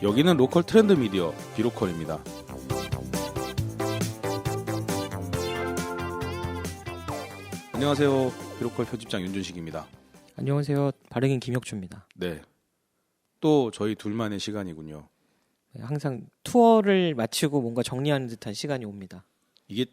여기는 로컬 트렌드 미디어 비로컬입니다. 안녕하세요. 비로컬 편집장 윤준식입니다. 안녕하세요. 발행인 김혁주입니다. 네, 또 저희 둘만의 시간이군요. 항상 투어를 마치고 뭔가 정리하는 듯한 시간이 옵니다. 이게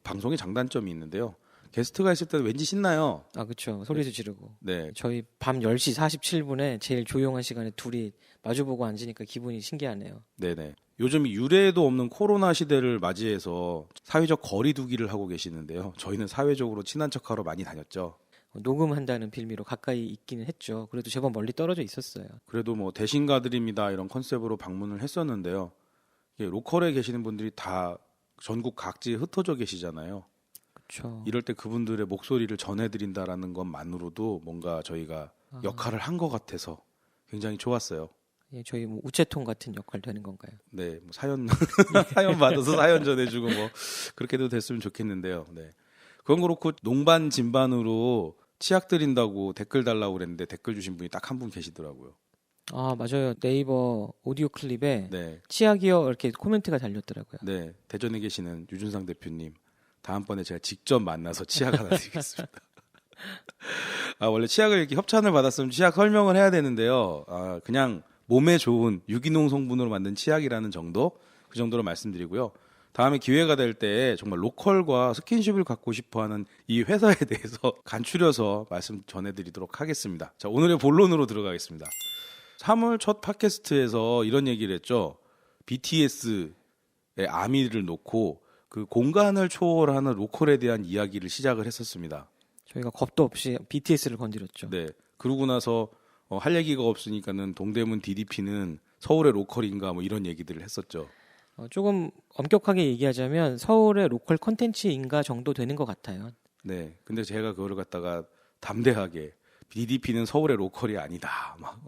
방송의 장단점이 있는데요. 게스트가 있을 때는 왠지 신나요. 아, 그렇죠. 소리도 지르고. 네, 저희 밤 10시 47분에 제일 조용한 시간에 둘이 마주보고 앉으니까 기분이 신기하네요. 네네. 요즘 유례도 없는 코로나 시대를 맞이해서 사회적 거리 두기를 하고 계시는데요. 저희는 사회적으로 친한 척하러 많이 다녔죠. 녹음한다는 빌미로 가까이 있기는 했죠. 그래도 제법 멀리 떨어져 있었어요. 그래도 뭐 대신 가드립니다 이런 컨셉으로 방문을 했었는데요. 이게 로컬에 계시는 분들이 다 전국 각지에 흩어져 계시잖아요. 그렇죠. 이럴 때 그분들의 목소리를 전해드린다라는 것만으로도 뭔가 저희가 역할을 한 것 같아서 굉장히 좋았어요. 예, 저희 뭐 우체통 같은 역할 되는 건가요? 네, 뭐 사연 사연 받아서 사연 전해주고 뭐 그렇게도 됐으면 좋겠는데요. 네, 그건 그렇고 농반 진반으로 치약 드린다고 댓글 달라고 그랬는데 댓글 주신 분이 딱 한 분 계시더라고요. 아, 맞아요. 네이버 오디오 클립에 네, 치약이요 이렇게 코멘트가 달렸더라고요. 네, 대전에 계시는 유준상 대표님. 다음번에 제가 직접 만나서 치약 하나 드리겠습니다. 아, 원래 치약을 이렇게 협찬을 받았으면 치약 설명을 해야 되는데요. 아, 그냥 몸에 좋은 유기농 성분으로 만든 치약이라는 정도? 그 정도로 말씀드리고요. 다음에 기회가 될 때 정말 로컬과 스킨십을 갖고 싶어하는 이 회사에 대해서 간추려서 말씀 전해드리도록 하겠습니다. 자, 오늘의 본론으로 들어가겠습니다. 3월 첫 팟캐스트에서 이런 얘기를 했죠. BTS의 아미를 놓고 그 공간을 초월하는 로컬에 대한 이야기를 시작을 했었습니다. 저희가 겁도 없이 BTS를 건드렸죠. 네. 그러고 나서 할 얘기가 없으니까는 동대문 DDP는 서울의 로컬인가 뭐 이런 얘기들을 했었죠. 조금 엄격하게 얘기하자면 서울의 로컬 콘텐츠인가 정도 되는 것 같아요. 네. 근데 제가 그거를 갖다가 담대하게 DDP는 서울의 로컬이 아니다. 막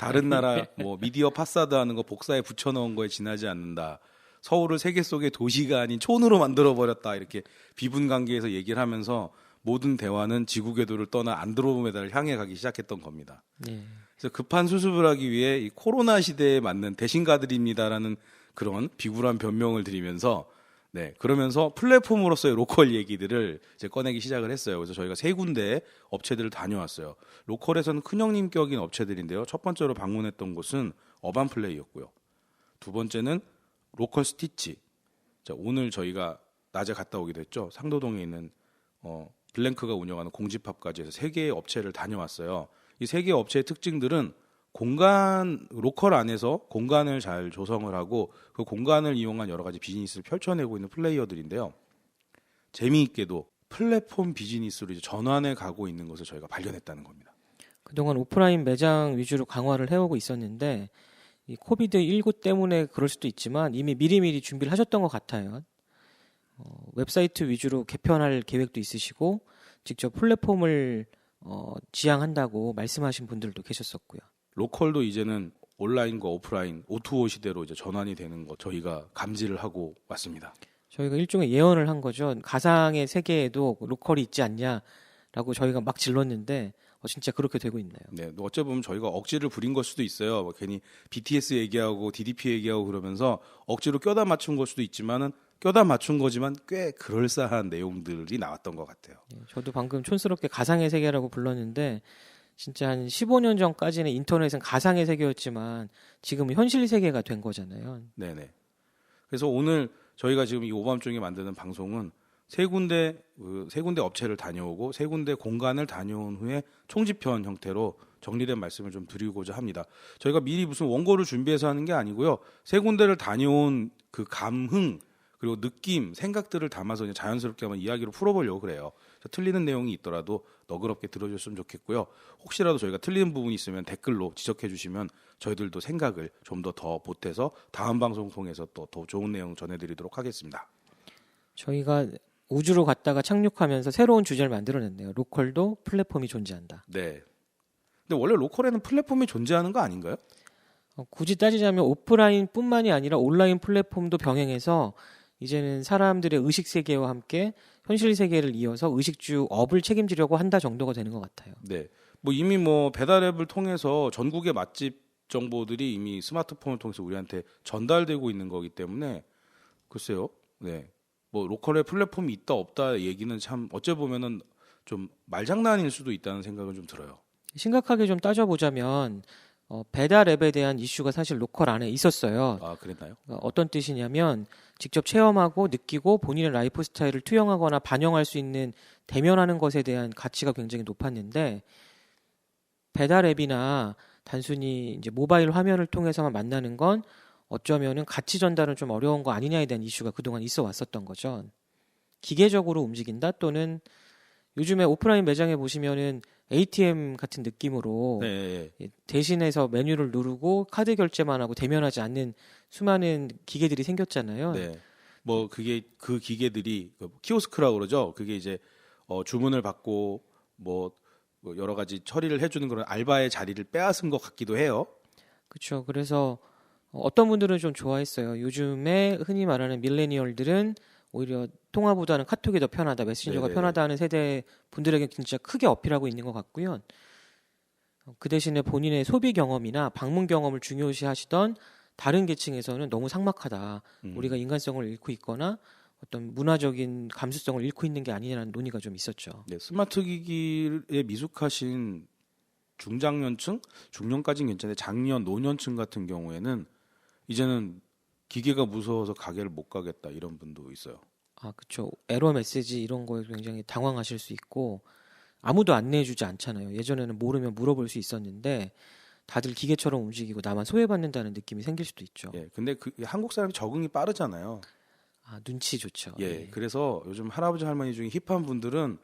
다른 나라 뭐 미디어 파사드 하는 거 복사해 붙여 넣은 거에 지나지 않는다. 서울을 세계 속의 도시가 아닌 촌으로 만들어버렸다. 이렇게 비분 관계에서 얘기를 하면서 모든 대화는 지구 궤도를 떠나 안드로메다를 향해 가기 시작했던 겁니다. 네. 그래서 급한 수습을 하기 위해 이 코로나 시대에 맞는 대신가드립니다라는 그런 비굴한 변명을 드리면서 네, 그러면서 플랫폼으로서의 로컬 얘기들을 이제 꺼내기 시작을 했어요. 그래서 저희가 세 군데 업체들을 다녀왔어요. 로컬에서는 큰형님 격인 업체들인데요. 첫 번째로 방문했던 곳은 어반플레이였고요. 두 번째는 로컬 스티치. 자, 오늘 저희가 낮에 갔다 오기도 했죠. 상도동에 있는 블랭크가 운영하는 공집합까지 해서 세 개의 업체를 다녀왔어요. 이 세 개의 업체의 특징들은 로컬 안에서 공간을 잘 조성을 하고 그 공간을 이용한 여러 가지 비즈니스를 펼쳐내고 있는 플레이어들인데요. 재미있게도 플랫폼 비즈니스로 이제 전환해 가고 있는 것을 저희가 발견했다는 겁니다. 그동안 오프라인 매장 위주로 강화를 해오고 있었는데 이 코비드19 때문에 그럴 수도 있지만 이미 미리미리 준비를 하셨던 것 같아요. 웹사이트 위주로 개편할 계획도 있으시고 직접 플랫폼을 지향한다고 말씀하신 분들도 계셨었고요. 로컬도 이제는 온라인과 오프라인 O2O 시대로 이제 전환이 되는 거 저희가 감지를 하고 왔습니다. 저희가 일종의 예언을 한 거죠. 가상의 세계에도 로컬이 있지 않냐라고 저희가 막 질렀는데 진짜 그렇게 되고 있나요? 네, 어째 보면 저희가 억지를 부린 걸 수도 있어요. 뭐 괜히 BTS 얘기하고 DDP 얘기하고 그러면서 억지로 껴다 맞춘 걸 수도 있지만은 껴다 맞춘 거지만 꽤 그럴싸한 내용들이 나왔던 것 같아요. 저도 방금 촌스럽게 가상의 세계라고 불렀는데 진짜 한 15년 전까지는 인터넷은 가상의 세계였지만 지금은 현실 세계가 된 거잖아요. 네네. 그래서 오늘 저희가 지금 이 오밤중에 만드는 방송은 세 군데 업체를 다녀오고 세 군데 공간을 다녀온 후에 총집편 형태로 정리된 말씀을 좀 드리고자 합니다. 저희가 미리 무슨 원고를 준비해서 하는 게 아니고요. 세 군데를 다녀온 그 감흥 그리고 느낌, 생각들을 담아서 그냥 자연스럽게 한번 이야기로 풀어보려고 그래요. 틀리는 내용이 있더라도 너그럽게 들어줬으면 좋겠고요. 혹시라도 저희가 틀리는 부분이 있으면 댓글로 지적해 주시면 저희들도 생각을 좀 더 보태서 다음 방송 통해서 또 더 좋은 내용 전해드리도록 하겠습니다. 저희가 우주로 갔다가 착륙하면서 새로운 주제를 만들어냈네요. 로컬도 플랫폼이 존재한다. 네. 근데 원래 로컬에는 플랫폼이 존재하는 거 아닌가요? 굳이 따지자면 오프라인뿐만이 아니라 온라인 플랫폼도 병행해서 이제는 사람들의 의식 세계와 함께 현실 세계를 이어서 의식주 업을 책임지려고 한다 정도가 되는 것 같아요. 네. 뭐 이미 뭐 배달 앱을 통해서 전국의 맛집 정보들이 이미 스마트폰을 통해서 우리한테 전달되고 있는 거기 때문에 글쎄요. 네. 뭐 로컬의 플랫폼이 있다 없다 얘기는 참 어째 보면은 좀 말장난일 수도 있다는 생각은 좀 들어요. 심각하게 좀 따져보자면 배달 앱에 대한 이슈가 사실 로컬 안에 있었어요. 아, 그랬나요? 어떤 뜻이냐면 직접 체험하고 느끼고 본인의 라이프 스타일을 투영하거나 반영할 수 있는 대면하는 것에 대한 가치가 굉장히 높았는데 배달 앱이나 단순히 이제 모바일 화면을 통해서만 만나는 건 어쩌면은 가치 전달은 좀 어려운 거 아니냐에 대한 이슈가 그동안 있어 왔었던 거죠. 기계적으로 움직인다 또는 요즘에 오프라인 매장에 보시면은 ATM 같은 느낌으로 네. 대신해서 메뉴를 누르고 카드 결제만 하고 대면하지 않는 수많은 기계들이 생겼잖아요. 네. 뭐 그게 그 기계들이 키오스크라고 그러죠. 그게 이제 주문을 받고 뭐 여러 가지 처리를 해주는 그런 알바의 자리를 빼앗은 것 같기도 해요. 그렇죠. 그래서 어떤 분들은 좀 좋아했어요. 요즘에 흔히 말하는 밀레니얼들은 오히려 통화보다는 카톡이 더 편하다, 메신저가 네네네. 편하다 하는 세대 분들에게 진짜 크게 어필하고 있는 것 같고요. 그 대신에 본인의 소비 경험이나 방문 경험을 중요시 하시던 다른 계층에서는 너무 삭막하다. 우리가 인간성을 잃고 있거나 어떤 문화적인 감수성을 잃고 있는 게 아니냐는 논의가 좀 있었죠. 네, 스마트 기기에 미숙하신 중장년층, 중년까지는 괜찮은데 장년, 노년층 같은 경우에는 이제는 기계가 무서워서 가게를 못 가겠다 이런 분도 있어요. 아, 그렇죠. 에러 메시지 이런 거에 굉장히 당황하실 수 있고 아무도 안내해주지 않잖아요. 예전에는 모르면 물어볼 수 있었는데 다들 기계처럼 움직이고 나만 소외받는다는 느낌이 생길 수도 있죠. 예, 근데 그 한국 사람이 적응이 빠르잖아요. 아, 눈치 좋죠. 예, 네. 그래서 요즘 할아버지 할머니 중에 힙한 분들은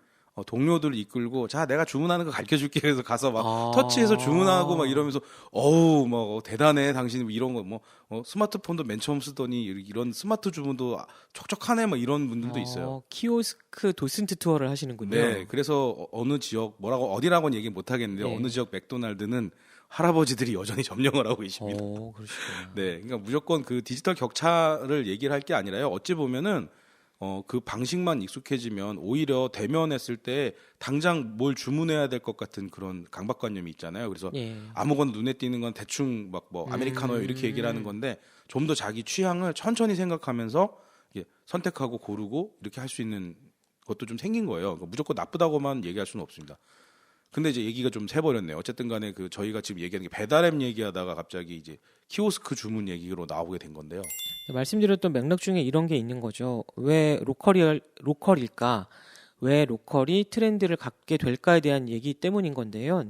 동료들을 이끌고 자 내가 주문하는 거 가르쳐 줄게 그래서 가서 막 아. 터치해서 주문하고 막 이러면서 어우 막 대단해 당신 뭐 이런 거 뭐 스마트폰도 맨 처음 쓰더니 이런 스마트 주문도 촉촉하네 막 이런 분들도 있어요. 키오스크 도슨트 투어를 하시는군요. 네, 그래서 어느 지역 뭐라고 어디라고는 얘기 못 하겠는데요. 네. 어느 지역 맥도날드는 할아버지들이 여전히 점령을 하고 계십니다. 그러시구나. 네, 그러니까 무조건 그 디지털 격차를 얘기를 할 게 아니라요. 어찌 보면은 그 방식만 익숙해지면 오히려 대면했을 때 당장 뭘 주문해야 될 것 같은 그런 강박관념이 있잖아요. 그래서 예. 아무거나 눈에 띄는 건 대충 막 뭐 아메리카노 이렇게 얘기를 하는 건데 좀 더 자기 취향을 천천히 생각하면서 선택하고 고르고 이렇게 할 수 있는 것도 좀 생긴 거예요. 그러니까 무조건 나쁘다고만 얘기할 수는 없습니다. 근데 이제 얘기가 좀 새버렸네요. 어쨌든 간에 그 저희가 지금 얘기하는 게 배달앱 얘기하다가 갑자기 이제 키오스크 주문 얘기로 나오게 된 건데요. 말씀드렸던 맥락 중에 이런 게 있는 거죠. 왜 로컬일까? 왜 로컬이 트렌드를 갖게 될까에 대한 얘기 때문인 건데요.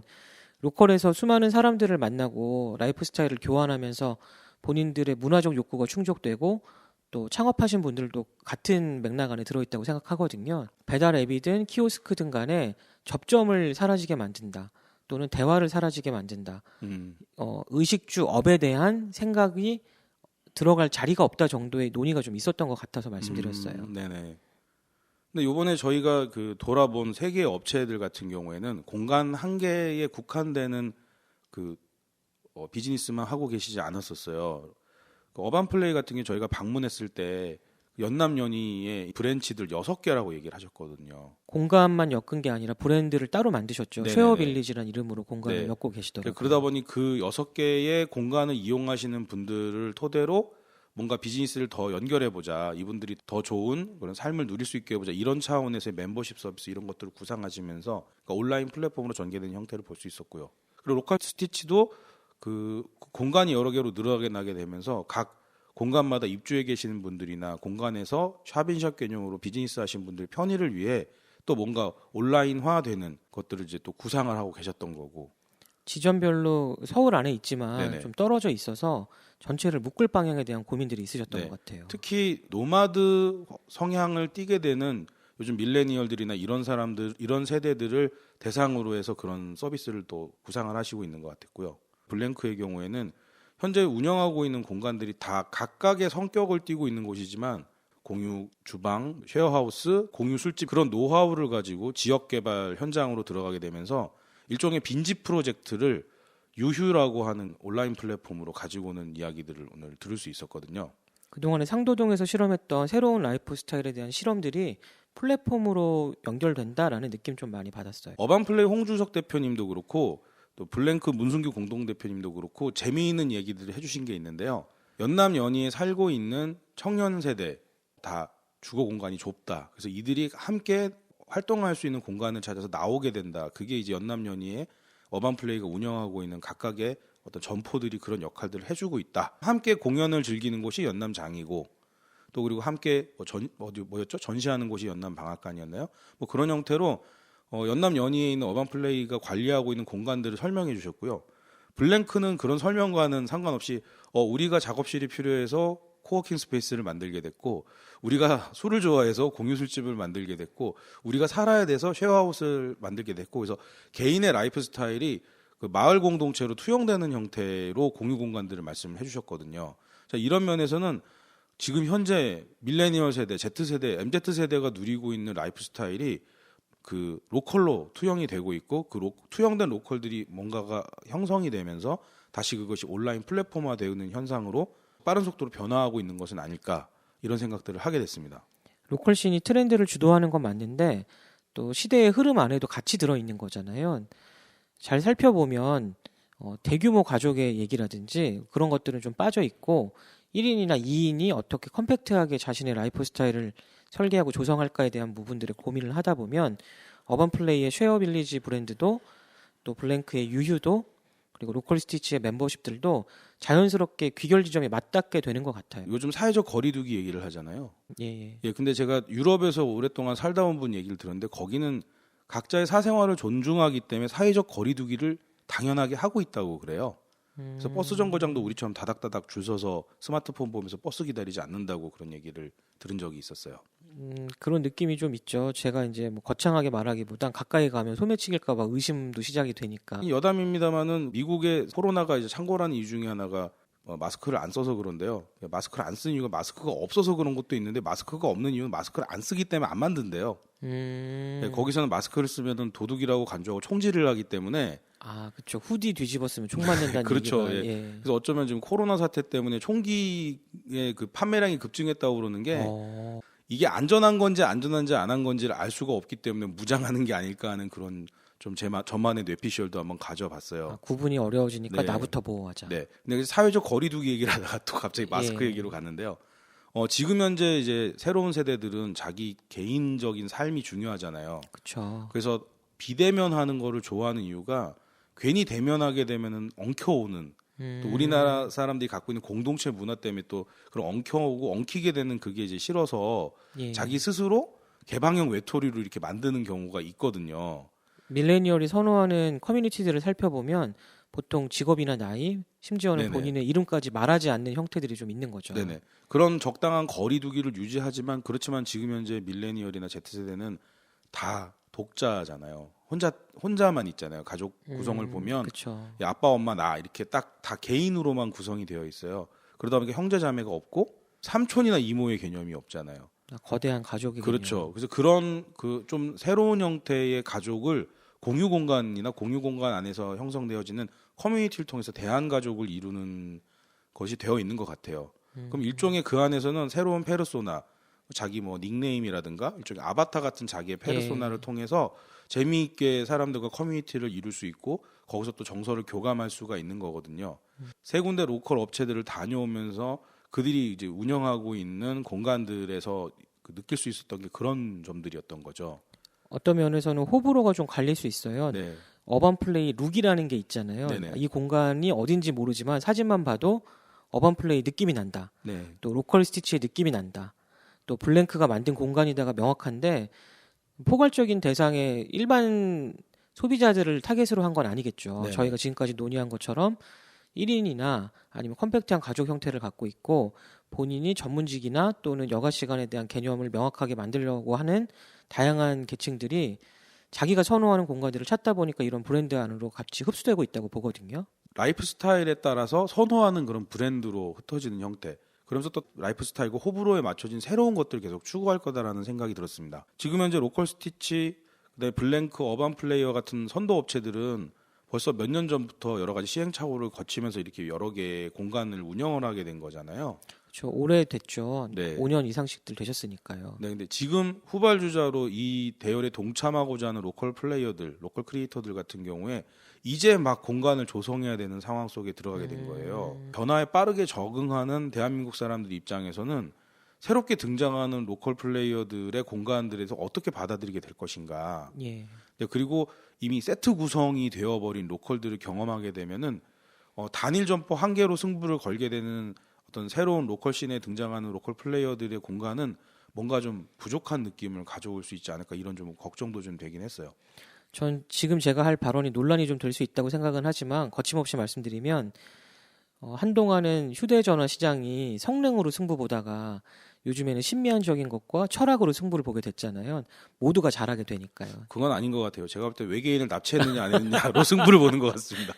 로컬에서 수많은 사람들을 만나고 라이프 스타일을 교환하면서 본인들의 문화적 욕구가 충족되고 또 창업하신 분들도 같은 맥락 안에 들어있다고 생각하거든요. 배달 앱이든 키오스크든 간에 접점을 사라지게 만든다. 또는 대화를 사라지게 만든다. 의식주 업에 대한 생각이 들어갈 자리가 없다 정도의 논의가 좀 있었던 것 같아서 말씀드렸어요. 네네. 근데 요번에 저희가 그 돌아본 세계 업체들 같은 경우에는 공간 한 개에 국한되는 그 비즈니스만 하고 계시지 않았었어요. 그 어반플레이 같은 게 저희가 방문했을 때 연남연희의 브랜치들 6개라고 얘기를 하셨거든요. 공간만 엮은 게 아니라 브랜드를 따로 만드셨죠. 네네네. 쉐어빌리지라는 이름으로 공간을 네. 엮고 계시더라고요. 그러다 보니 그 6개의 공간을 이용하시는 분들을 토대로 뭔가 비즈니스를 더 연결해보자. 이분들이 더 좋은 그런 삶을 누릴 수 있게 해보자. 이런 차원에서의 멤버십 서비스 이런 것들을 구상하시면서 그러니까 온라인 플랫폼으로 전개되는 형태를 볼 수 있었고요. 그리고 로컬 스티치도 그 공간이 여러 개로 늘어나게 되면서 각 공간마다 입주해 계시는 분들이나 공간에서 샵인샵 개념으로 비즈니스 하신 분들 편의를 위해 또 뭔가 온라인화되는 것들을 이제 또 구상을 하고 계셨던 거고. 지점별로 서울 안에 있지만 네네. 좀 떨어져 있어서 전체를 묶을 방향에 대한 고민들이 있으셨던 네. 것 같아요. 특히 노마드 성향을 띠게 되는 요즘 밀레니얼들이나 이런 사람들, 이런 세대들을 대상으로 해서 그런 서비스를 또 구상을 하시고 있는 것 같았고요. 블랭크의 경우에는 현재 운영하고 있는 공간들이 다 각각의 성격을 띠고 있는 곳이지만 공유 주방, 쉐어하우스, 공유 술집 그런 노하우를 가지고 지역 개발 현장으로 들어가게 되면서 일종의 빈집 프로젝트를 유휴라고 하는 온라인 플랫폼으로 가지고 오는 이야기들을 오늘 들을 수 있었거든요. 그동안에 상도동에서 실험했던 새로운 라이프 스타일에 대한 실험들이 플랫폼으로 연결된다라는 느낌 좀 많이 받았어요. 어반플레이 홍주석 대표님도 그렇고 또 블랭크 문순규 공동대표님도 그렇고 재미있는 얘기들을 해주신 게 있는데요. 연남 연희에 살고 있는 청년 세대 다 주거 공간이 좁다. 그래서 이들이 함께 활동할 수 있는 공간을 찾아서 나오게 된다. 그게 이제 연남 연희의 어반 플레이가 운영하고 있는 각각의 어떤 점포들이 그런 역할들을 해주고 있다. 함께 공연을 즐기는 곳이 연남장이고 또 그리고 함께 전시하는 곳이 연남 방앗간이었나요? 뭐 그런 형태로 연남 연희에 있는 어반 플레이가 관리하고 있는 공간들을 설명해 주셨고요. 블랭크는 그런 설명과는 상관없이 우리가 작업실이 필요해서 코워킹 스페이스를 만들게 됐고, 우리가 술을 좋아해서 공유 술집을 만들게 됐고, 우리가 살아야 돼서 쉐어하우스를 만들게 됐고, 그래서 개인의 라이프 스타일이 그 마을 공동체로 투영되는 형태로 공유 공간들을 말씀을 해주셨거든요. 자, 이런 면에서는 지금 현재 밀레니얼 세대, Z세대, MZ세대가 누리고 있는 라이프 스타일이 그 로컬로 투영이 되고 있고 그 투영된 로컬들이 뭔가가 형성이 되면서 다시 그것이 온라인 플랫폼화 되는 현상으로 빠른 속도로 변화하고 있는 것은 아닐까 이런 생각들을 하게 됐습니다. 로컬씬이 트렌드를 주도하는 건 맞는데 또 시대의 흐름 안에도 같이 들어있는 거잖아요. 잘 살펴보면 대규모 가족의 얘기라든지 그런 것들은 좀 빠져 있고 1인이나 2인이 어떻게 컴팩트하게 자신의 라이프 스타일을 설계하고 조성할까에 대한 부분들을 고민을 하다 보면 어반플레이의 쉐어빌리지 브랜드도 또 블랭크의 유휴도 그리고 로컬스티치의 멤버십들도 자연스럽게 귀결 지점에 맞닿게 되는 것 같아요. 요즘 사회적 거리두기 얘기를 하잖아요. 예. 근데 제가 유럽에서 오랫동안 살다 온 분 얘기를 들었는데 거기는 각자의 사생활을 존중하기 때문에 사회적 거리두기를 당연하게 하고 있다고 그래요. 그래서 버스 정거장도 우리처럼 다닥다닥 줄 서서 스마트폰 보면서 버스 기다리지 않는다고 그런 얘기를 들은 적이 있었어요. 그런 느낌이 좀 있죠. 제가 이제 뭐 거창하게 말하기보단 가까이 가면 소매치길까봐 의심도 시작이 되니까. 여담입니다만은 미국의 코로나가 이제 창궐하는 이유 중에 하나가 마스크를 안 써서 그런데요. 마스크를 안 쓴 이유가 마스크가 없어서 그런 것도 있는데 마스크가 없는 이유는 마스크를 안 쓰기 때문에 안 만든대요. 거기서는 마스크를 쓰면은 도둑이라고 간주하고 총질을 하기 때문에 그렇죠. 후디 뒤집었으면 총 맞는다는 그렇죠. 얘기가. 예. 그래서 어쩌면 지금 코로나 사태 때문에 총기의 그 판매량이 급증했다고 그러는 게 이게 안전한 건지 안전한지 안 한 건지를 알 수가 없기 때문에 무장하는 게 아닐까 하는 그런 좀 저만의 뇌피셜도 한번 가져봤어요. 구분이 어려워지니까 네. 나부터 보호하자. 네. 근데 사회적 거리두기 얘기를 하다가 또 갑자기 마스크 얘기로 갔는데요. 지금 현재 이제 새로운 세대들은 자기 개인적인 삶이 중요하잖아요. 그렇죠. 그래서 비대면하는 거를 좋아하는 이유가 괜히 대면하게 되면은 엉켜오는 또 우리나라 사람들이 갖고 있는 공동체 문화 때문에 또 그런 엉켜오고 엉키게 되는 그게 이제 싫어서 자기 스스로 개방형 외톨이로 이렇게 만드는 경우가 있거든요. 밀레니얼이 선호하는 커뮤니티들을 살펴보면 보통 직업이나 나이, 심지어는 네네. 본인의 이름까지 말하지 않는 형태들이 좀 있는 거죠. 네네. 그런 적당한 거리두기를 유지하지만 그렇지만 지금 현재 밀레니얼이나 Z세대는 다 독자잖아요. 혼자만 있잖아요. 가족 구성을 보면 그쵸. 야, 아빠, 엄마, 나 이렇게 딱 다 개인으로만 구성이 되어 있어요. 그러다 보니까 형제 자매가 없고 삼촌이나 이모의 개념이 없잖아요. 거대한 가족이군요. 그렇죠. 그래서 그런 그 좀 새로운 형태의 가족을 공유 공간이나 공유 공간 안에서 형성되어지는 커뮤니티를 통해서 대한 가족을 이루는 것이 되어 있는 것 같아요. 그럼 일종의 그 안에서는 새로운 페르소나, 자기 뭐 닉네임이라든가 일종의 아바타 같은 자기의 페르소나를 통해서 재미있게 사람들과 커뮤니티를 이룰 수 있고 거기서 또 정서를 교감할 수가 있는 거거든요. 세 군데 로컬 업체들을 다녀오면서 그들이 이제 운영하고 있는 공간들에서 느낄 수 있었던 게 그런 점들이었던 거죠. 어떤 면에서는 호불호가 좀 갈릴 수 있어요. 네. 어반플레이 룩이라는 게 있잖아요. 네네. 이 공간이 어딘지 모르지만 사진만 봐도 어반플레이 느낌이 난다. 네. 또 로컬 스티치의 느낌이 난다. 또 블랭크가 만든 공간이다가 명확한데 포괄적인 대상의 일반 소비자들을 타겟으로 한 건 아니겠죠. 네네. 저희가 지금까지 논의한 것처럼 1인이나 아니면 컴팩트한 가족 형태를 갖고 있고 본인이 전문직이나 또는 여가 시간에 대한 개념을 명확하게 만들려고 하는 다양한 계층들이 자기가 선호하는 공간들을 찾다 보니까 이런 브랜드 안으로 같이 흡수되고 있다고 보거든요. 라이프 스타일에 따라서 선호하는 그런 브랜드로 흩어지는 형태. 그러면서 또 라이프 스타일과 호불호에 맞춰진 새로운 것들을 계속 추구할 거다라는 생각이 들었습니다. 지금 현재 로컬 스티치, 그다음에 블랭크, 어반 플레이어 같은 선도 업체들은 벌써 몇 년 전부터 여러 가지 시행착오를 거치면서 이렇게 여러 개의 공간을 운영을 하게 된 거잖아요. 저 오래됐죠. 네. 5년 이상씩들 되셨으니까요. 네, 근데 지금 후발주자로 이 대열에 동참하고자 하는 로컬 플레이어들, 로컬 크리에이터들 같은 경우에 이제 막 공간을 조성해야 되는 상황 속에 들어가게 된 거예요. 변화에 빠르게 적응하는 대한민국 사람들 입장에서는 새롭게 등장하는 로컬 플레이어들의 공간들에서 어떻게 받아들이게 될 것인가. 예. 네, 그리고 이미 세트 구성이 되어버린 로컬들을 경험하게 되면은 단일 점포 한 개로 승부를 걸게 되는 어떤 새로운 로컬 씬에 등장하는 로컬 플레이어들의 공간은 뭔가 좀 부족한 느낌을 가져올 수 있지 않을까 이런 좀 걱정도 좀 되긴 했어요. 전 지금 제가 할 발언이 논란이 좀 될 수 있다고 생각은 하지만 거침없이 말씀드리면 한동안은 휴대전화 시장이 성능으로 승부 보다가 요즘에는 신미한적인 것과 철학으로 승부를 보게 됐잖아요. 모두가 잘하게 되니까요. 그건 아닌 것 같아요. 제가 볼 때 외계인을 납치했느냐 안 했느냐로 승부를 보는 것 같습니다.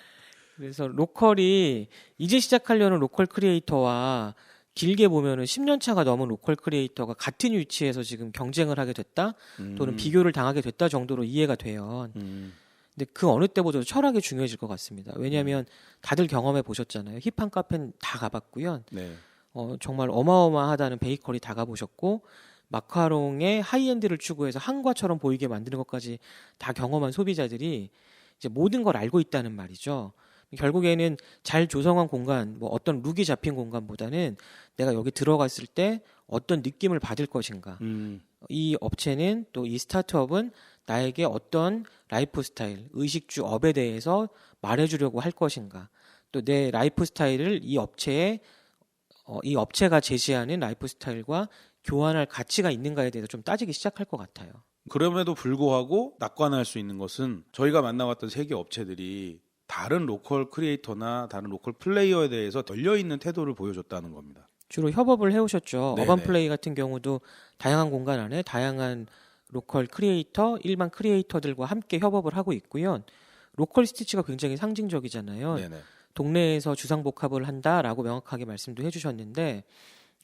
그래서 로컬이 이제 시작하려는 로컬 크리에이터와 길게 보면은 10년 차가 넘은 로컬 크리에이터가 같은 위치에서 지금 경쟁을 하게 됐다 또는 비교를 당하게 됐다 정도로 이해가 돼요. 근데 그 어느 때보다도 철학이 중요해질 것 같습니다. 왜냐하면 다들 경험해 보셨잖아요. 힙한 카페는 다 가봤고요. 네. 정말 어마어마하다는 베이커리 다 가보셨고 마카롱의 하이엔드를 추구해서 한과처럼 보이게 만드는 것까지 다 경험한 소비자들이 이제 모든 걸 알고 있다는 말이죠. 결국에는 잘 조성한 공간, 뭐 어떤 룩이 잡힌 공간보다는 내가 여기 들어갔을 때 어떤 느낌을 받을 것인가. 이 업체는 또 이 스타트업은 나에게 어떤 라이프 스타일, 의식주 업에 대해서 말해주려고 할 것인가. 또 내 라이프 스타일을 이 업체가 제시하는 라이프 스타일과 교환할 가치가 있는가에 대해서 좀 따지기 시작할 것 같아요. 그럼에도 불구하고 낙관할 수 있는 것은 저희가 만나봤던 세계 업체들이 다른 로컬 크리에이터나 다른 로컬 플레이어에 대해서 열려있는 태도를 보여줬다는 겁니다. 주로 협업을 해오셨죠. 네네. 어반플레이 같은 경우도 다양한 공간 안에 다양한 로컬 크리에이터, 일반 크리에이터들과 함께 협업을 하고 있고요. 로컬 스티치가 굉장히 상징적이잖아요. 네네. 동네에서 주상복합을 한다라고 명확하게 말씀도 해주셨는데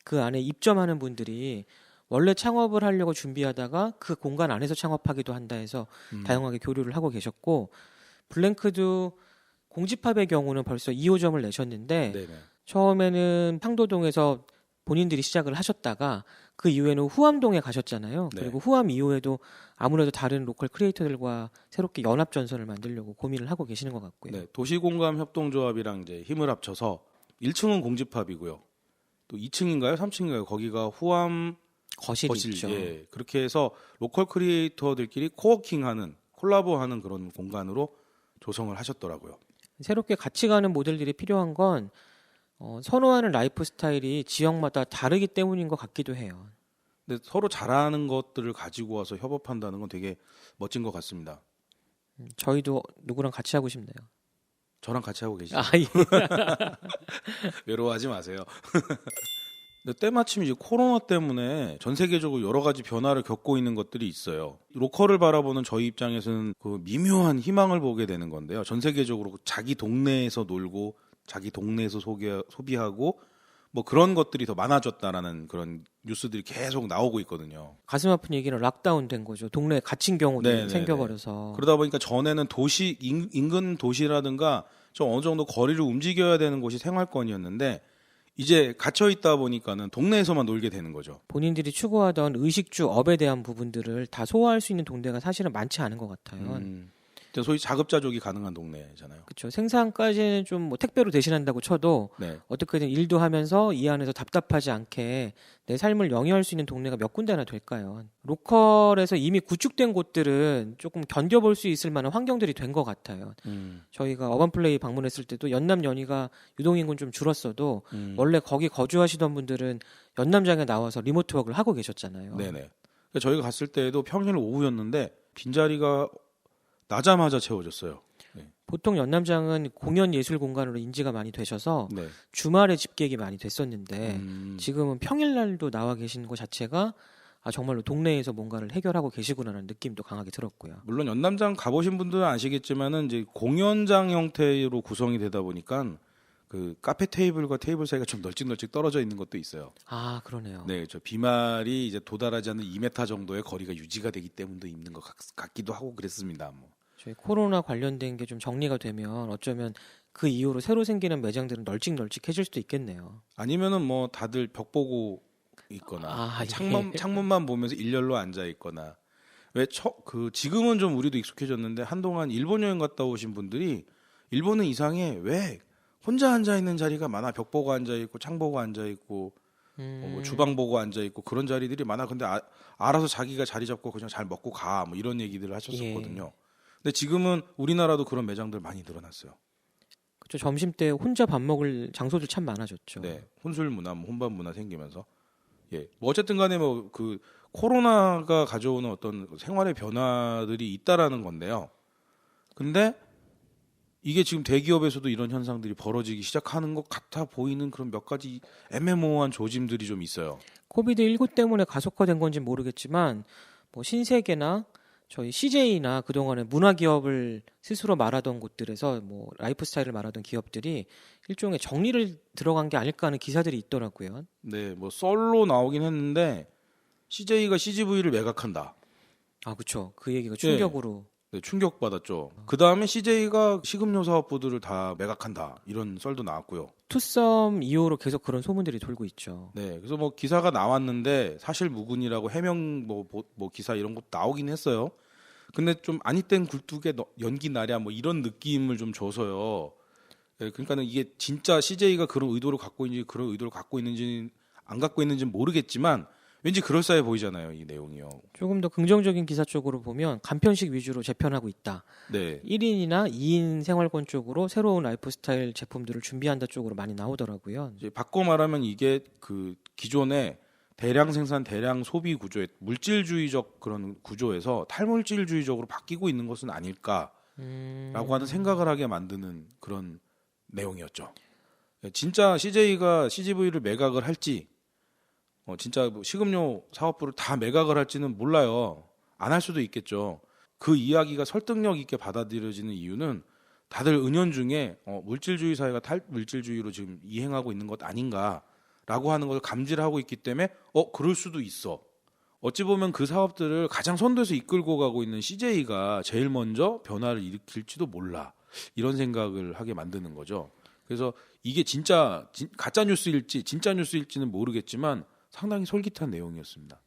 그 안에 입점하는 분들이 원래 창업을 하려고 준비하다가 그 공간 안에서 창업하기도 한다 해서 다양하게 교류를 하고 계셨고 블랭크도 공집합의 경우는 벌써 2호점을 내셨는데 네네. 처음에는 상도동에서 본인들이 시작을 하셨다가 그 이후에는 후암동에 가셨잖아요. 네. 그리고 후암 이후에도 아무래도 다른 로컬 크리에이터들과 새롭게 연합 전선을 만들려고 고민을 하고 계시는 것 같고요. 네, 도시공감 협동조합이랑 이제 힘을 합쳐서 1층은 공집합이고요. 또 2층인가요? 3층인가요? 거기가 후암 거실이 거실. 있죠. 예. 그렇게 해서 로컬 크리에이터들끼리 코워킹하는 콜라보하는 그런 공간으로 조성을 하셨더라고요. 새롭게 같이 가는 모델들이 필요한 건 선호하는 라이프 스타일이 지역마다 다르기 때문인 것 같기도 해요. 근데 서로 잘하는 것들을 가지고 와서 협업한다는 건 되게 멋진 것 같습니다. 저희도 누구랑 같이 하고 싶네요. 저랑 같이 하고 계시죠? 아, 예. 외로워하지 마세요. 근데 때마침 이제 코로나 때문에 전 세계적으로 여러 가지 변화를 겪고 있는 것들이 있어요. 로컬을 바라보는 저희 입장에서는 그 미묘한 희망을 보게 되는 건데요. 전 세계적으로 자기 동네에서 놀고 자기 동네에서 소비하고 뭐 그런 것들이 더 많아졌다라는 그런 뉴스들이 계속 나오고 있거든요. 가슴 아픈 얘기는 락다운 된 거죠. 동네에 갇힌 경우도 네네네. 생겨버려서. 그러다 보니까 전에는 도시 인근 도시라든가 좀 어느 정도 거리를 움직여야 되는 곳이 생활권이었는데 이제 갇혀 있다 보니까는 동네에서만 놀게 되는 거죠. 본인들이 추구하던 의식주 업에 대한 부분들을 다 소화할 수 있는 동네가 사실은 많지 않은 것 같아요. 소위 자급자족이 가능한 동네잖아요. 그렇죠. 생산까지는 좀 뭐 택배로 대신한다고 쳐도 네. 어떻게든 일도 하면서 이 안에서 답답하지 않게 내 삶을 영위할 수 있는 동네가 몇 군데나 될까요? 로컬에서 이미 구축된 곳들은 조금 견뎌볼 수 있을 만한 환경들이 된 것 같아요. 저희가 어반플레이 방문했을 때도 연남 연희가 유동인구는 좀 줄었어도 원래 거기 거주하시던 분들은 연남장에 나와서 리모트워크를 하고 계셨잖아요. 네네. 그러니까 저희가 갔을 때에도 평일 오후였는데 빈자리가 나자마자 채워졌어요. 네. 보통 연남장은 공연 예술 공간으로 인지가 많이 되셔서 네. 주말에 집객이 많이 됐었는데 지금은 평일날도 나와 계신 것 자체가 정말로 동네에서 뭔가를 해결하고 계시구나라는 느낌도 강하게 들었고요. 물론 연남장 가보신 분들은 아시겠지만은 이제 공연장 형태로 구성이 되다 보니까 그 카페 테이블과 테이블 사이가 좀 널찍널찍 떨어져 있는 것도 있어요. 아, 그러네요. 네, 저 비말이 이제 도달하지 않는 2m 정도의 거리가 유지가 되기 때문도 있는 것 같기도 하고 그랬습니다. 뭐. 저희 코로나 관련된 게 좀 정리가 되면 어쩌면 그 이후로 새로 생기는 매장들은 널찍널찍해질 수도 있겠네요. 아니면은 뭐 다들 벽 보고 있거나 아, 예. 창문만 보면서 일렬로 앉아 있거나 지금은 좀 우리도 익숙해졌는데 한동안 일본 여행 갔다 오신 분들이 일본은 이상해 왜 혼자 앉아 있는 자리가 많아 벽 보고 앉아 있고 창 보고 앉아 있고 뭐 주방 보고 앉아 있고 그런 자리들이 많아 근데 알아서 자기가 자리 잡고 그냥 잘 먹고 가 뭐 이런 얘기들을 하셨었거든요. 근데 지금은 우리나라도 그런 매장들 많이 늘어났어요. 그렇죠. 점심 때 혼자 밥 먹을 장소들 참 많아졌죠. 네, 혼술 문화, 뭐 혼밥 문화 생기면서 뭐 어쨌든 간에 뭐 그 코로나가 가져오는 어떤 생활의 변화들이 있다라는 건데요. 근데 이게 지금 대기업에서도 이런 현상들이 벌어지기 시작하는 것 같아 보이는 그런 몇 가지 애매모호한 조짐들이 좀 있어요. 코비드19 때문에 가속화된 건지 모르겠지만 뭐 신세계나 저희 CJ나 그동안에 문화기업을 스스로 말하던 곳들에서 뭐 라이프 스타일을 말하던 기업들이 일종의 정리를 들어간 게 아닐까 하는 기사들이 있더라고요. 네, 뭐 썰로 나오긴 했는데 CJ가 CGV를 매각한다. 아, 그렇죠. 그 얘기가 충격으로. 네, 충격받았죠. 그 다음에 CJ가 식음료 사업부들을 다 매각한다. 이런 썰도 나왔고요. 투썸 이후로 계속 그런 소문들이 돌고 있죠. 네, 그래서 뭐 기사가 나왔는데 사실 무근이라고 해명 뭐 기사 이런 것도 나오긴 했어요. 근데 좀 아니땐 굴뚝에 연기 나랴 뭐 이런 느낌을 좀 줘서요. 네, 그러니까는 이게 진짜 CJ가 그런 의도를 갖고 있는지 그런 의도를 갖고 있는지 안 갖고 있는지는 모르겠지만 왠지 그럴싸해 보이잖아요, 이 내용이요. 조금 더 긍정적인 기사 쪽으로 보면 간편식 위주로 재편하고 있다. 네. 1인이나 2인 생활권 쪽으로 새로운 라이프 스타일 제품들을 준비한다 쪽으로 많이 나오더라고요. 이제 바꿔 말하면 이게 그 기존의 대량 생산, 대량 소비 구조의 물질주의적 그런 구조에서 탈물질주의적으로 바뀌고 있는 것은 아닐까라고 하는 생각을 하게 만드는 그런 내용이었죠. 진짜 CJ가 CGV를 매각을 할지, 진짜 뭐 식음료 사업부를 다 매각을 할지는 몰라요. 안 할 수도 있겠죠. 그 이야기가 설득력 있게 받아들여지는 이유는 다들 은연중에 물질주의 사회가 탈물질주의로 지금 이행하고 있는 것 아닌가라고 하는 걸 감지를 하고 있기 때문에 그럴 수도 있어. 어찌 보면 그 사업들을 가장 선두에서 이끌고 가고 있는 CJ가 제일 먼저 변화를 일으킬지도 몰라. 이런 생각을 하게 만드는 거죠. 그래서 이게 진짜 가짜 뉴스일지 진짜 뉴스일지는 모르겠지만 상당히 솔깃한 내용이었습니다.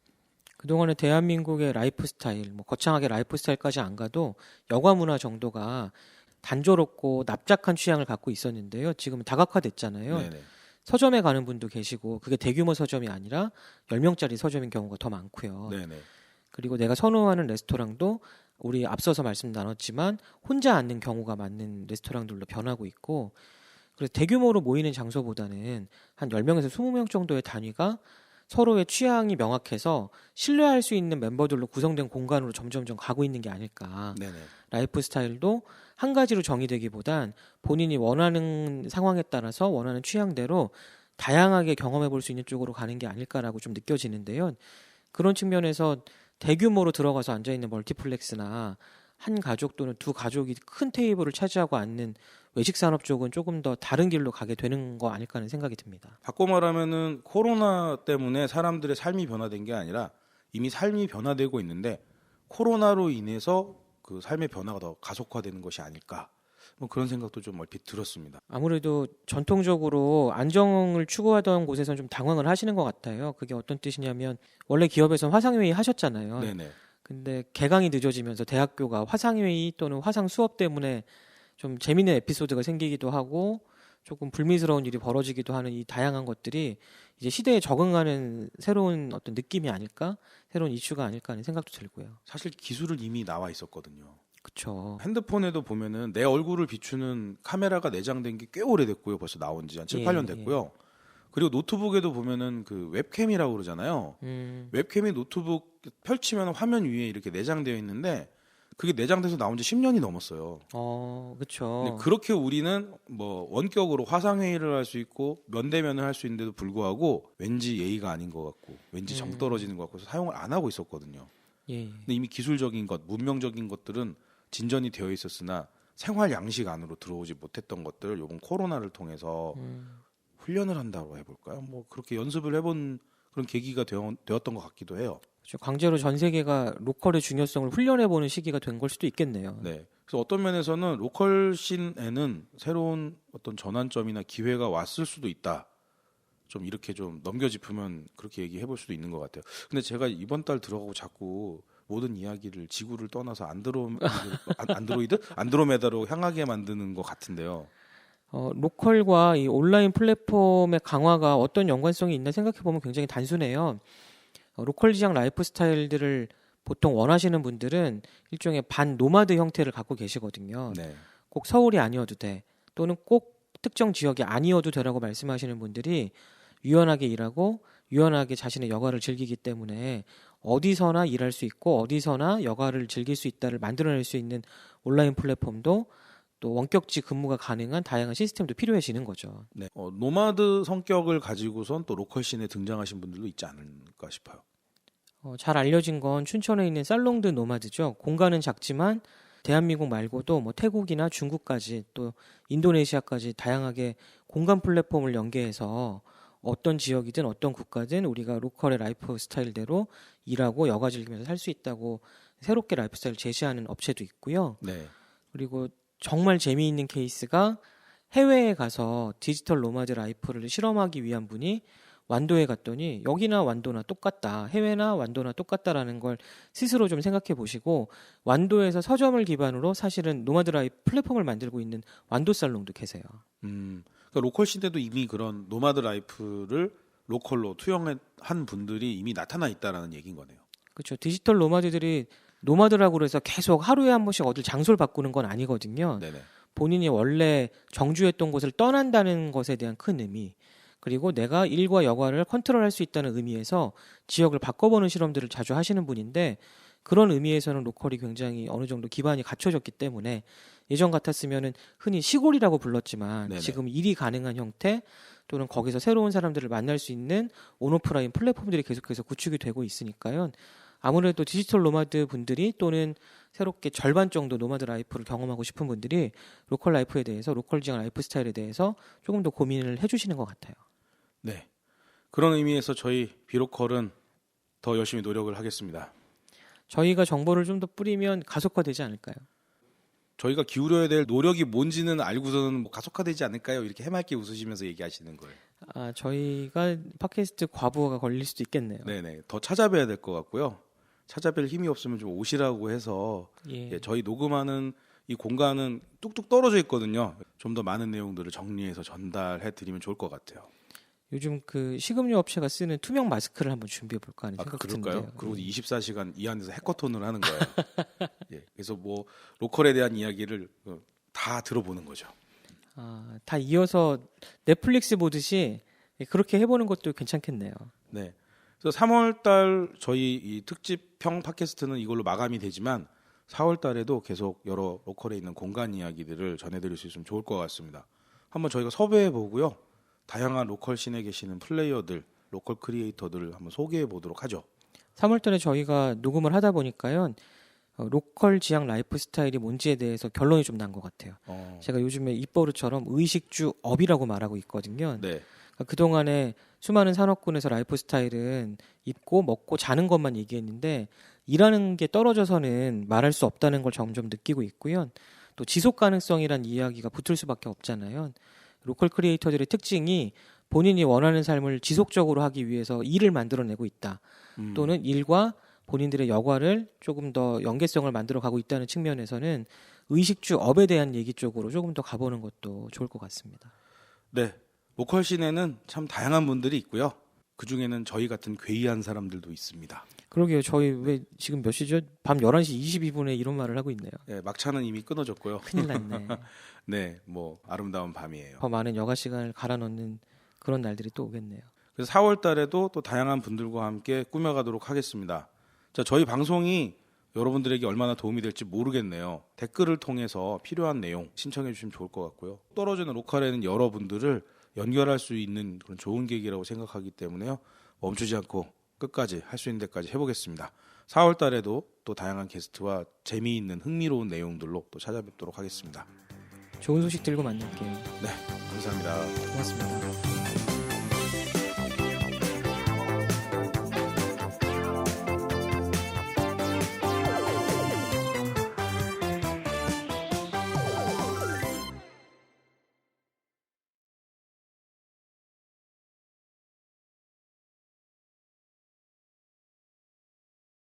그동안에 대한민국의 라이프 스타일, 뭐 거창하게 라이프 스타일까지 안 가도 여가 문화 정도가 단조롭고 납작한 취향을 갖고 있었는데요. 지금은 다각화됐잖아요. 네네. 서점에 가는 분도 계시고 그게 대규모 서점이 아니라 10명짜리 서점인 경우가 더 많고요. 네네. 그리고 내가 선호하는 레스토랑도 우리 앞서서 말씀 나눴지만 혼자 앉는 경우가 많은 레스토랑들로 변하고 있고 그래서 대규모로 모이는 장소보다는 한 10명에서 20명 정도의 단위가 서로의 취향이 명확해서 신뢰할 수 있는 멤버들로 구성된 공간으로 점점점 가고 있는 게 아닐까. 네네. 라이프 스타일도 한 가지로 정의되기보단 본인이 원하는 상황에 따라서 원하는 취향대로 다양하게 경험해 볼 수 있는 쪽으로 가는 게 아닐까라고 좀 느껴지는데요. 그런 측면에서 대규모로 들어가서 앉아있는 멀티플렉스나 한 가족 또는 두 가족이 큰 테이블을 차지하고 앉는 외식 산업 쪽은 조금 더 다른 길로 가게 되는 거 아닐까 하는 생각이 듭니다. 바꿔 말하면은 코로나 때문에 사람들의 삶이 변화된 게 아니라 이미 삶이 변화되고 있는데 코로나로 인해서 그 삶의 변화가 더 가속화되는 것이 아닐까. 뭐 그런 생각도 좀 얼핏 들었습니다. 아무래도 전통적으로 안정을 추구하던 곳에서는 좀 당황을 하시는 것 같아요. 그게 어떤 뜻이냐면 원래 기업에서는 화상회의 하셨잖아요. 네네. 근데 개강이 늦어지면서 대학교가 화상회의 또는 화상 수업 때문에 좀 재미있는 에피소드가 생기기도 하고 조금 불미스러운 일이 벌어지기도 하는 이 다양한 것들이 이제 시대에 적응하는 새로운 어떤 느낌이 아닐까? 새로운 이슈가 아닐까 하는 생각도 들고요. 사실 기술은 이미 나와 있었거든요. 그렇죠. 핸드폰에도 보면은 내 얼굴을 비추는 카메라가 내장된 게 꽤 오래됐고요. 벌써 나온 지 한 7, 8년 됐고요. 그리고 노트북에도 보면은 그 웹캠이라고 그러잖아요. 웹캠이 노트북 펼치면 화면 위에 이렇게 내장되어 있는데 그게 내장돼서 나온 지 10년이 넘었어요. 그렇죠. 근데 그렇게 우리는 뭐 원격으로 화상회의를 할 수 있고 면대면을 할 수 있는데도 불구하고 왠지 예의가 아닌 것 같고 왠지 정 떨어지는 것 같고 사용을 안 하고 있었거든요. 예. 근데 이미 기술적인 것, 문명적인 것들은 진전이 되어 있었으나 생활 양식 안으로 들어오지 못했던 것들을 이번 코로나를 통해서 훈련을 한다고 해볼까요? 뭐 그렇게 연습을 해본 그런 계기가 되었던 것 같기도 해요. 그렇죠. 강제로 전 세계가 로컬의 중요성을 훈련해보는 시기가 된 걸 수도 있겠네요. 네. 그래서 어떤 면에서는 로컬 씬에는 새로운 어떤 전환점이나 기회가 왔을 수도 있다. 좀 이렇게 좀 넘겨짚으면 그렇게 얘기해 볼 수도 있는 것 같아요. 근데 제가 이번 달 들어가고 자꾸 모든 이야기를 지구를 떠나서 안드로메다로 향하게 만드는 것 같은데요. 로컬과 이 온라인 플랫폼의 강화가 어떤 연관성이 있나 생각해보면 굉장히 단순해요. 로컬 지향 라이프 스타일들을 보통 원하시는 분들은 일종의 반 노마드 형태를 갖고 계시거든요. 네. 꼭 서울이 아니어도 돼. 또는 꼭 특정 지역이 아니어도 되라고 말씀하시는 분들이 유연하게 일하고 유연하게 자신의 여가를 즐기기 때문에 어디서나 일할 수 있고 어디서나 여가를 즐길 수 있다를 만들어낼 수 있는 온라인 플랫폼도 또 원격지 근무가 가능한 다양한 시스템도 필요해지는 거죠. 네. 노마드 성격을 가지고선 또 로컬 씬에 등장하신 분들도 있지 않을까 싶어요. 잘 알려진 건 춘천에 있는 살롱드 노마드죠. 공간은 작지만 대한민국 말고도 뭐 태국이나 중국까지 또 인도네시아까지 다양하게 공간 플랫폼을 연계해서 어떤 지역이든 어떤 국가든 우리가 로컬의 라이프 스타일대로 일하고 여가 즐기면서 살 수 있다고 새롭게 라이프 스타일을 제시하는 업체도 있고요. 네. 그리고 정말 재미있는 케이스가 해외에 가서 디지털 노마드 라이프를 실험하기 위한 분이 완도에 갔더니 여기나 완도나 똑같다. 해외나 완도나 똑같다라는 걸 스스로 좀 생각해 보시고 완도에서 서점을 기반으로 사실은 노마드 라이프 플랫폼을 만들고 있는 완도 살롱도 계세요. 그러니까 로컬 씬에도 이미 그런 노마드 라이프를 로컬로 투영한 분들이 이미 나타나 있다라는 얘기인 거네요. 그렇죠. 디지털 노마드들이 노마드라고 그래서 계속 하루에 한 번씩 어딜 장소를 바꾸는 건 아니거든요. 네네. 본인이 원래 정주했던 곳을 떠난다는 것에 대한 큰 의미, 그리고 내가 일과 여가를 컨트롤할 수 있다는 의미에서 지역을 바꿔보는 실험들을 자주 하시는 분인데 그런 의미에서는 로컬이 굉장히 어느 정도 기반이 갖춰졌기 때문에 예전 같았으면은 흔히 시골이라고 불렀지만 네네. 지금 일이 가능한 형태 또는 거기서 새로운 사람들을 만날 수 있는 온오프라인 플랫폼들이 계속해서 구축이 되고 있으니까요. 아무래도 디지털 노마드 분들이 또는 새롭게 절반 정도 노마드 라이프를 경험하고 싶은 분들이 로컬 라이프에 대해서 로컬 지향 라이프 스타일에 대해서 조금 더 고민을 해주시는 것 같아요. 네. 그런 의미에서 저희 비로컬은 더 열심히 노력을 하겠습니다. 저희가 정보를 좀 더 뿌리면 가속화되지 않을까요? 저희가 기울여야 될 노력이 뭔지는 알고서는 뭐 가속화되지 않을까요? 이렇게 해맑게 웃으시면서 얘기하시는 거예요. 저희가 팟캐스트 과부하가 걸릴 수도 있겠네요. 네네. 더 찾아뵈야 될 것 같고요. 찾아뵐 힘이 없으면 좀 오시라고 해서 예. 저희 녹음하는 이 공간은 뚝뚝 떨어져 있거든요. 좀 더 많은 내용들을 정리해서 전달해 드리면 좋을 것 같아요. 요즘 그 식음료 업체가 쓰는 투명 마스크를 한번 준비해 볼까 하는 생각이 그럴까요? 드는데요. 그리고 24시간 이 안에서 해커톤을 하는 거예요. 예, 그래서 뭐 로컬에 대한 이야기를 다 들어보는 거죠. 다 이어서 넷플릭스 보듯이 그렇게 해보는 것도 괜찮겠네요. 네. 그래서 3월달 저희 이 특집형 팟캐스트는 이걸로 마감이 되지만 4월달에도 계속 여러 로컬에 있는 공간 이야기들을 전해드릴 수 있으면 좋을 것 같습니다. 한번 저희가 섭외해 보고요. 다양한 로컬 씬에 계시는 플레이어들, 로컬 크리에이터들을 한번 소개해 보도록 하죠. 3월달에 저희가 녹음을 하다 보니까요. 로컬 지향 라이프 스타일이 뭔지에 대해서 결론이 좀 난 것 같아요. 제가 요즘에 입버릇처럼 의식주 업이라고 말하고 있거든요. 네. 그러니까 그동안에 수많은 산업군에서 라이프 스타일은 입고 먹고 자는 것만 얘기했는데 일하는 게 떨어져서는 말할 수 없다는 걸 점점 느끼고 있고요. 또 지속 가능성이란 이야기가 붙을 수밖에 없잖아요. 로컬 크리에이터들의 특징이 본인이 원하는 삶을 지속적으로 하기 위해서 일을 만들어내고 있다. 또는 일과 본인들의 여가를 조금 더 연계성을 만들어가고 있다는 측면에서는 의식주 업에 대한 얘기 쪽으로 조금 더 가보는 것도 좋을 것 같습니다. 네. 로컬 씬에는 참 다양한 분들이 있고요. 그중에는 저희 같은 괴이한 사람들도 있습니다. 그러게요. 저희 왜 지금 몇 시죠? 밤 11시 22분에 이런 말을 하고 있네요. 네, 막차는 이미 끊어졌고요. 큰일 났네. 네, 뭐 아름다운 밤이에요. 더 많은 여가 시간을 갈아 넣는 그런 날들이 또 오겠네요. 그래서 4월 달에도 또 다양한 분들과 함께 꾸며가도록 하겠습니다. 자, 저희 방송이 여러분들에게 얼마나 도움이 될지 모르겠네요. 댓글을 통해서 필요한 내용 신청해 주시면 좋을 것 같고요. 떨어지는 로컬에는 여러분들을 연결할 수 있는 그런 좋은 계기라고 생각하기 때문에요. 멈추지 않고 끝까지 할 수 있는 데까지 해보겠습니다. 4월 달에도 또 다양한 게스트와 재미있는 흥미로운 내용들로 또 찾아뵙도록 하겠습니다. 좋은 소식 들고 만날게요. 네, 감사합니다. 고맙습니다.